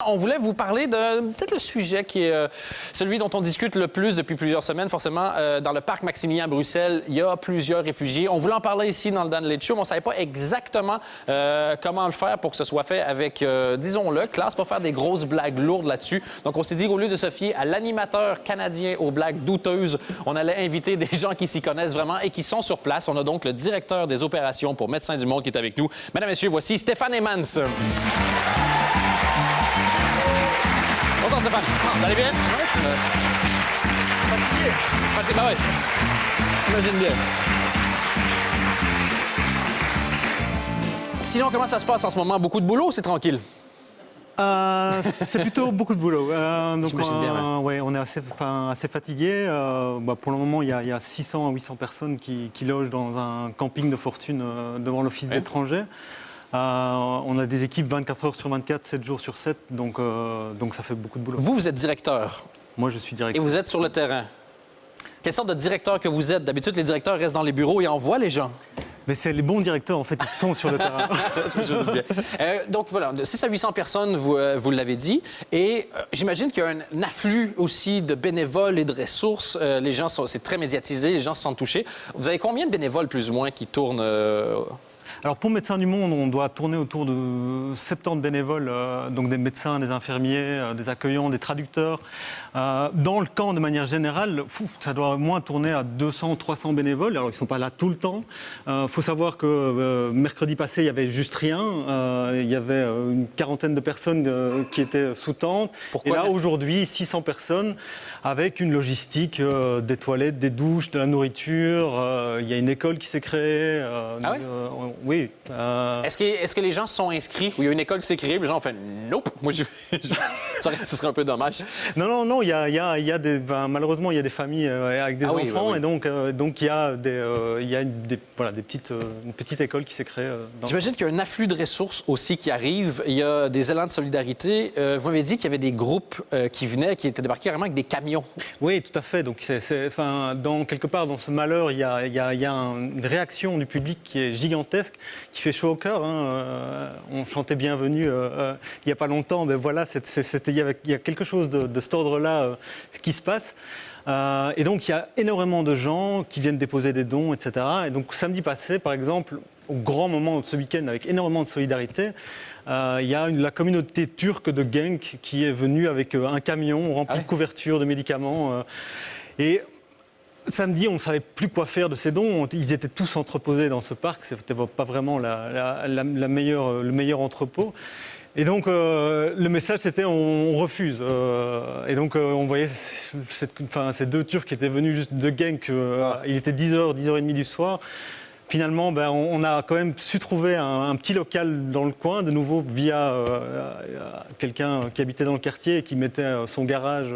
on voulait vous parler de peut-être le sujet qui est celui dont on discute le plus depuis plusieurs semaines. Forcément, dans le parc Maximilien à Bruxelles, il y a plusieurs réfugiés. On voulait en parler ici dans le Dan Late Show, mais on ne savait pas exactement comment le faire pour que ce soit fait avec, disons-le, classe, pas faire des grosses blagues lourdes là-dessus. Donc, on s'est dit qu'au lieu de se fier à l'animateur canadien aux blagues douteuses, on allait inviter des gens qui s'y connaissent vraiment et qui sont sur place. On a donc le directeur des opérations pour Médecins du Monde qui est avec nous. Mesdames et messieurs, voici Stéphane Emmans. Bonsoir Stéphane. Vous allez bien? Oui. Fatigué. Ben oui. Imagine bien. Sinon, comment ça se passe en ce moment? Beaucoup de boulot ou c'est tranquille? C'est plutôt beaucoup de boulot. Donc, bien, ouais, on est assez fatigué. Pour le moment, il y a 600 à 800 personnes qui logent dans un camping de fortune devant l'Office d'étrangers. On a des équipes 24 heures sur 24, 7 jours sur 7, donc ça fait beaucoup de boulot. Vous êtes directeur. Moi, je suis directeur. Et vous êtes sur le terrain. Quelle sorte de directeur que vous êtes? D'habitude, les directeurs restent dans les bureaux et envoient les gens. Mais c'est les bons directeurs, en fait, ils sont sur le terrain. Je doute bien. Donc voilà, de 600 à 800 personnes, vous l'avez dit. Et j'imagine qu'il y a un afflux aussi de bénévoles et de ressources. Les gens c'est très médiatisé, les gens se sentent touchés. Vous avez combien de bénévoles, plus ou moins, qui tournent Alors, pour Médecins du Monde, on doit tourner autour de 70 bénévoles, donc des médecins, des infirmiers, des accueillants, des traducteurs. Dans le camp, de manière générale, ça doit au moins tourner à 200, 300 bénévoles. Alors, ils ne sont pas là tout le temps. Il faut savoir que mercredi passé, il n'y avait juste rien. Il y avait une quarantaine de personnes qui étaient sous tente. Et là, aujourd'hui, 600 personnes avec une logistique, des toilettes, des douches, de la nourriture. Il y a une école qui s'est créée. Ah oui? Oui. Est-ce que les gens se sont inscrits? Ou il y a une école qui s'est créée, les gens ont fait « Nope! » Moi, ce serait un peu dommage. Non, il y a des... malheureusement, il y a des familles avec des enfants. Oui. Et donc il y a une petite école qui s'est créée. J'imagine qu'il y a un afflux de ressources aussi qui arrive. Il y a des élans de solidarité. Vous m'avez dit qu'il y avait des groupes qui venaient, qui étaient débarqués carrément avec des camions. Oui, tout à fait. Donc, quelque part, dans ce malheur, il y a une réaction du public qui est gigantesque, qui fait chaud au cœur. On chantait Bienvenue il n'y a pas longtemps. Mais voilà, il y a quelque chose de cet ordre-là qui se passe. Et donc, il y a énormément de gens qui viennent déposer des dons, etc. Et donc, samedi passé, par exemple, au grand moment de ce week-end, avec énormément de solidarité, il y a la communauté turque de Genk qui est venue avec un camion rempli de couvertures, de médicaments. Et samedi, on ne savait plus quoi faire de ces dons. Ils étaient tous entreposés dans ce parc. Ce n'était pas vraiment le meilleur entrepôt. Et donc, le message, c'était on refuse. Et donc, on voyait ces deux Turcs qui étaient venus juste de Genk. Il était 10h, 10h30 du soir. Finalement, on a quand même su trouver un petit local dans le coin, de nouveau via quelqu'un qui habitait dans le quartier et qui mettait son garage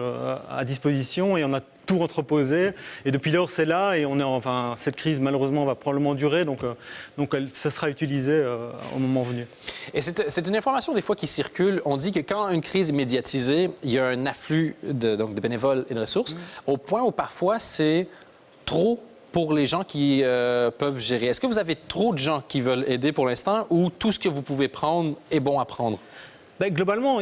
à disposition. Et on a tout entreposé. Et depuis lors, c'est là. Et cette crise, malheureusement, va probablement durer. Donc ça sera utilisé au moment venu. Et c'est une information, des fois, qui circule. On dit que quand une crise est médiatisée, il y a un afflux de bénévoles et de ressources, au point où parfois, c'est trop pour les gens qui peuvent gérer. Est-ce que vous avez trop de gens qui veulent aider pour l'instant ou tout ce que vous pouvez prendre est bon à prendre? Globalement,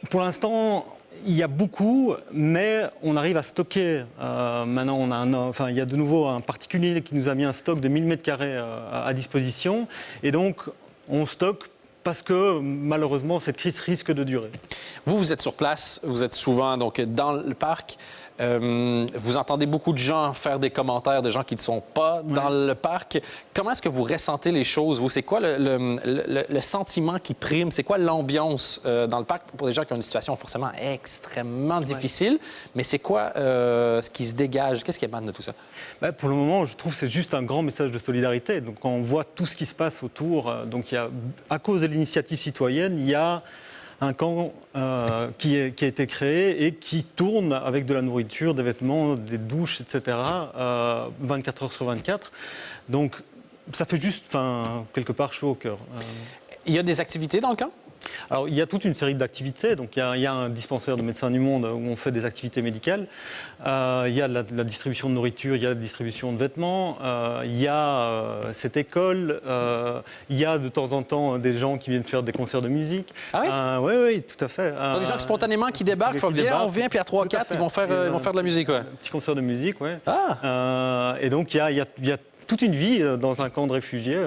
pour l'instant, il y a beaucoup, mais on arrive à stocker. Maintenant, il y a de nouveau un particulier qui nous a mis un stock de 1000 m² à disposition. Et donc, on stocke parce que, malheureusement, cette crise risque de durer. Vous êtes sur place, vous êtes souvent donc, dans le parc. Vous entendez beaucoup de gens faire des commentaires, de gens qui ne sont pas dans le parc. Comment est-ce que vous ressentez les choses, vous? C'est quoi le sentiment qui prime? C'est quoi l'ambiance dans le parc pour des gens qui ont une situation forcément extrêmement difficile? Mais c'est quoi ce qui se dégage? Qu'est-ce qui émane de tout ça? Pour le moment, je trouve que c'est juste un grand message de solidarité. Donc, quand on voit tout ce qui se passe autour, à cause de l'initiative citoyenne, il y a un camp qui a été créé et qui tourne avec de la nourriture, des vêtements, des douches, etc., 24 heures sur 24. Donc, ça fait juste, quelque part, chaud au cœur. Il y a des activités dans le camp? Alors, il y a toute une série d'activités. Donc, il y a un dispensaire de Médecins du Monde où on fait des activités médicales. Il y a la distribution de nourriture, il y a la distribution de vêtements. Il y a cette école. Il y a de temps en temps des gens qui viennent faire des concerts de musique. Ah oui? Oui, tout à fait. Des gens qui spontanément qui débarquent, font, viens, on vient, puis à 3-4, ils vont faire de la musique. Ouais. Un petit concert de musique, oui. Ah. Et donc, il y a toute une vie dans un camp de réfugiés.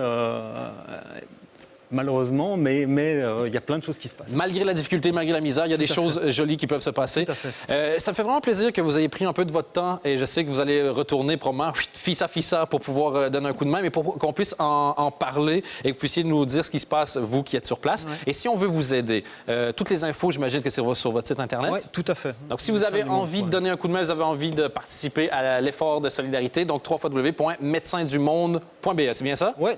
Malheureusement, mais il y a plein de choses qui se passent. Malgré la difficulté, malgré la misère, il y a des choses jolies qui peuvent se passer. Tout à fait. Ça me fait vraiment plaisir que vous ayez pris un peu de votre temps et je sais que vous allez retourner probablement fissa pour pouvoir donner un coup de main, mais pour qu'on puisse en parler et que vous puissiez nous dire ce qui se passe, vous qui êtes sur place. Ouais. Et si on veut vous aider, toutes les infos, j'imagine que c'est sur votre site Internet? Oui, tout à fait. Donc, si vous avez envie de donner un coup de main, vous avez envie de participer à l'effort de solidarité, donc www.médecindumonde.be, c'est bien ça? Oui.